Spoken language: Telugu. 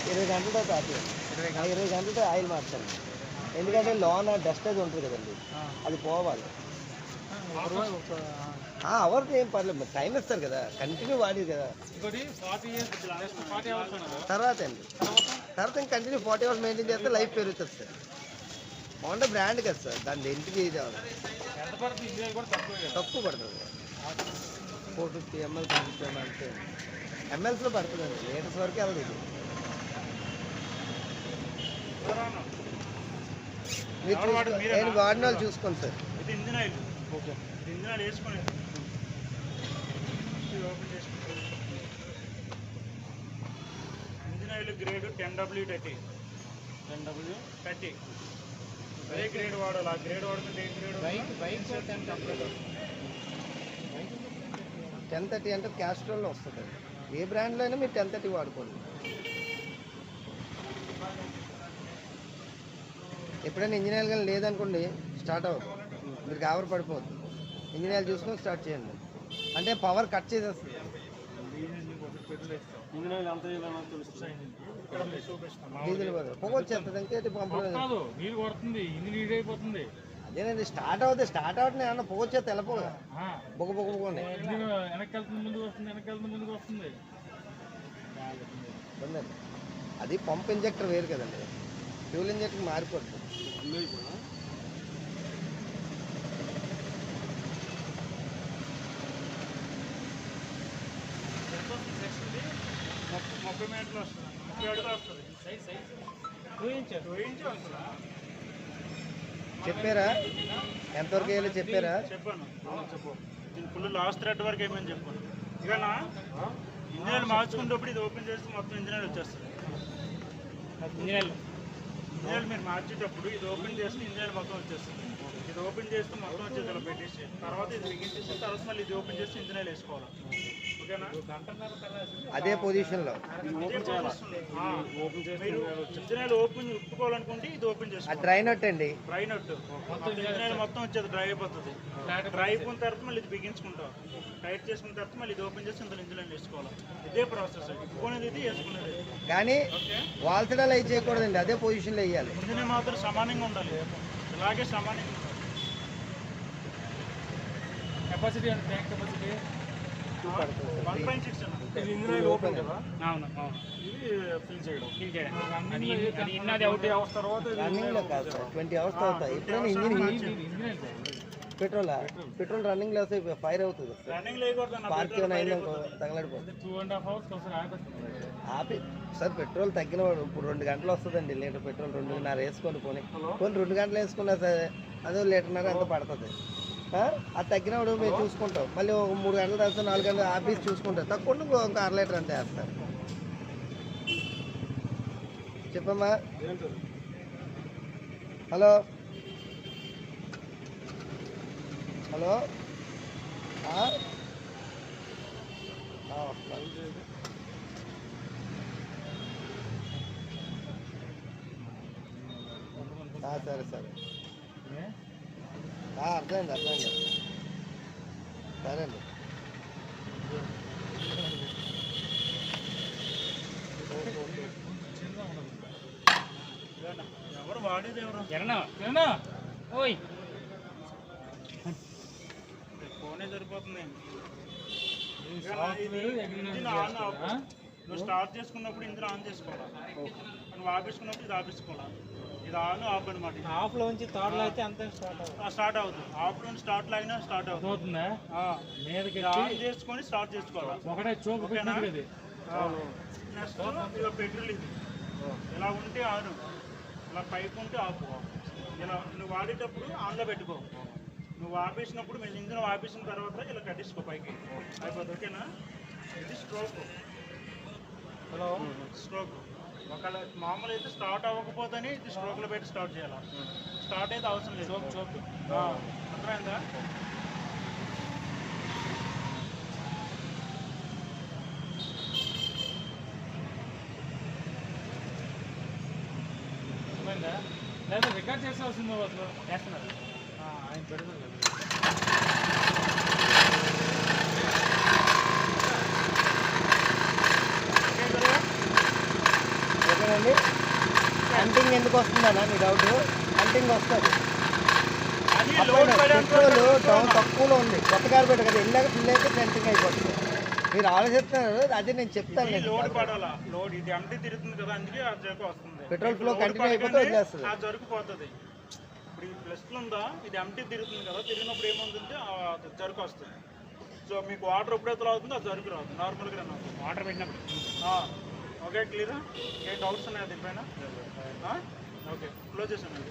ఇరవై గంటలతో తాపి 20 గంటలతో ఆయిల్ మార్చాలి. ఎందుకంటే లోన డస్టేజ్ ఉంటుంది కదండి, అది పోవాలి. అవర్కి ఏం పర్లేదు, టైం ఇస్తారు కదా, కంటిన్యూ వాడేది కదా. తర్వాత ఇంకా కంటిన్యూ 40 hours మెయింటైన్ చేస్తే లైఫ్ పెరుగుతుంది సార్. హోండా బ్రాండ్ కదా సార్, దాన్ని ఇంటికి ఇది తక్కువ పడుతుంది. 450 ml 450 ml అంటే ఎంఎల్స్లో పడుతుందండి, లీటర్స్ వరకు వెళ్ళదు ఇది. నేను వాడిన వాళ్ళు చూసుకోండి సార్. ఇది engine oil. Okay, engine oil వేసుకొని ఓపెన్ చేసుకుంటాం. Engine oil grade 10W30. 10W30 అదే గ్రేడ్ వాడాలి. ఆ గ్రేడ్ వాడుతుంటే ఏ గ్రేడ్? 1030 అంటే క్యాస్ట్రోల్లో వస్తుంది. ఏ బ్రాండ్లో అయినా మీరు 1030 వాడుకోండి. ఎప్పుడైనా ఇంజిన్ ఆయిల్ కానీ లేదనుకోండి, స్టార్ట్ అవ్వదు, మీరు గాబర్ పడిపోద్దు. ఇంజిన్ ఆయిల్ చూసుకొని స్టార్ట్ చేయండి, అంటే పవర్ కట్ చేసేస్తుంది. డీజిల్ పొగ వచ్చేస్తుంది, ఇంకేంటి పంపలేదు. అదేనండి, స్టార్ట్ అవుతుంది ఏమన్నా పొగ వచ్చేది తెల్లపోగా బొగ బొగ్గండి. అది పంప్ ఇంజెక్టర్ వేరు కదండి, ఫ్యూల్ ఇంజెక్టర్ మారిపోతుంది. చెప్పారా ఎంతవరకు వేయాలో? చెప్పారా? చెప్పాను. ఫుల్ లాస్ట్ థ్రెడ్ వరకు ఏమని చెప్పాను. ఇకనా ఇంజనీర్ మార్చుకునేటప్పుడు ఇది ఓపెన్ చేస్తే మొత్తం ఇంజనీర్ వచ్చేస్తుంది. ఇంజనీర్ మీరు మార్చేటప్పుడు ఇది ఓపెన్ చేస్తే ఇంజనీర్ మొత్తం వచ్చేస్తుంది. ఇది ఓపెన్ చేస్తే మొత్తం వచ్చేది ఇలా పెట్టేసి తర్వాత ఇది బిగించేసి తర్వాత మళ్ళీ ఇది ఓపెన్ చేస్తే ఇంజనీర్ వేసుకోవాలి. ఓకేనా? అదే పొజిషన్లో మీరు ఇంజనీర్ ఓపెన్ ఉప్పుకోవాలనుకుంటే ఇది ఓపెన్ చేసుకోవాలి. డ్రై నట్ అండి, డ్రై నట్ ఇంజనీర్ మొత్తం వచ్చేది డ్రై అయిపోతుంది. డ్రై అయిపోయిన తర్వాత మళ్ళీ ఇది బిగించుకుంటాం, టైట్ చేసుకున్న తర్వాత మళ్ళీ ఇది ఓపెన్ చేసి ఇందులో ఇంజనీర్ వేసుకోవాలి. ఇదే ప్రాసెస్, ఉప్పుకునేది ఇది వేసుకునేది. కానీ వాల్సడాలు అవి చేయకూడదండి, అదే పొజిషన్లో వేయాలి. ఇంజనీర్ మాత్రం సమానంగా ఉండాలి, ఇలాగే సమానంగా ఉండాలి. కెపాసిటీ అంటే ట్యాంక్ కెపాసిటీ 1.6 ఇది ఇంజనీర్ ఓపెన్ కదా. అవును, ఇది ఫిల్ చేయడం అది ఇన్నది అవుట్ అవర్స్ తర్వాత రన్నింగ్లో కాదు సార్, 20 hours అవుతాయి. ఎప్పుడైనా ఇంజిన్ పెట్రోల్ రన్నింగ్లో వస్తే ఫైర్ అవుతుంది. పార్క్ ఏమైనా అయిందనుకో తగలడిపోతుంది. 2.5 hours ఆపి సార్, పెట్రోల్ తగ్గినవాడు ఇప్పుడు 2 గంటలు వస్తుందండి లీటర్ పెట్రోల్. 2.5 వేసుకొని పోనీ 2 గంటలు వేసుకున్నా సరే అదే 1.5 లీటర్ ఎంత పడుతుంది. అది తగ్గినప్పుడు మేము చూసుకుంటాం, మళ్ళీ ఒక 3 గంటలు తర్వాత 4 గంటలు ఆఫీస్ చూసుకుంటాం, తక్కువ ఇంకో 1/2 లీటర్ అంతే వేస్తారు. చెప్పమ్మా. హలో హలో సరే సరే, అర్థమైంది సరే అండి. ఎవరు వాడేది ఎవరు? ఫోనే సరిపోతుంది. నువ్వు స్టార్ట్ చేసుకున్నప్పుడు ఇందులో ఆన్ చేసుకోవాలా, నువ్వు ఆపేసుకున్నప్పుడు ఇది ఆపేసుకోవాలా. ఇది ఆన్ ఆఫ్ అనమాట. ఆఫ్ లోంచి థర్డ్ లో అయితే అంతే స్టార్ట్ అవుతుంది. ఆఫ్ లోంచి స్టార్ట్ లో అయినా స్టార్ట్ అవుతుందా? ఆన్ చేసుకొని స్టార్ట్ చేసుకోవాలా. ఒకటే చూపు నెక్స్ట్ పెట్రోల్ ఇది ఇలా ఉంటే ఆన్, ఇలా పైపు ఉంటే ఆఫ్. ఇలా నువ్వు వాడేటప్పుడు ఆన్లో పెట్టుకో, నువ్వు ఆపేసినప్పుడు మేము ఇంజిన్ ఆపేసిన తర్వాత ఇలా కట్టించుకో పైకి అయిపోతుంది. ఓకేనా? ఇది స్ట్రోక్. Hello, stroke. ఒకవేళ మామూలు అయితే స్టార్ట్ అవ్వకపోతేనే ఇది స్ట్రోక్లో పెట్టి స్టార్ట్ చేయాలి. స్టార్ట్ అయితే అవసరం లేదు. చోక్ అర్థమైందా? లేదా రికార్డ్ చేసాల్సిందో అసలు చేస్తున్నారు ఆయన పెడుతుంది. హంటింగ్ ఎందుకు వస్తుందన్నా మీ డౌట్? హంటింగ్ వస్తుంది. అది అప్పుడు లోడ్ పడేంత పెట్రోల్ వరకు డౌన్ తక్కువలో ఉంది, కొత్త కారు పెట్టు కదా, వెళ్ళాక ఫిల్ అయితే సెంటింగ్ అయిపోతుంది. మీరు ఆలోచిస్తున్నారు, అదే నేను చెప్తాను. ఇది నేను లోడ్ పడాలా, లోడ్ ఇది ఎంటీ తిరుగుతుంది కదా, అందుకే ఆ జరుగు వస్తుంది. పెట్రోల్ ఫ్లో లోడ్ కంటిన్యూ అయిపోతే పడగానే వదిలేస్తుంది. ఆ జరుగు పోతుంది. ఇప్పుడు ఈ ప్లస్లు ఉందా, ఇది ఎంటీ తిరుగుతుంది కదా, తిరిగినప్పుడు ఏమవుతుంది, ఆ జరుగు వస్తుంది. సో మీకు వాటర్ ఎప్పుడైతే అవుతుందో ఆ జరుగు రాదు, నార్మల్గా రన్ అవుతుంది వాటర్ పెట్టినప్పుడు. ఓకే, క్లియరా? ఏ డౌట్స్ ఉన్నాయా దీనిపైన? ఓకే, క్లోజ్ చేసాను.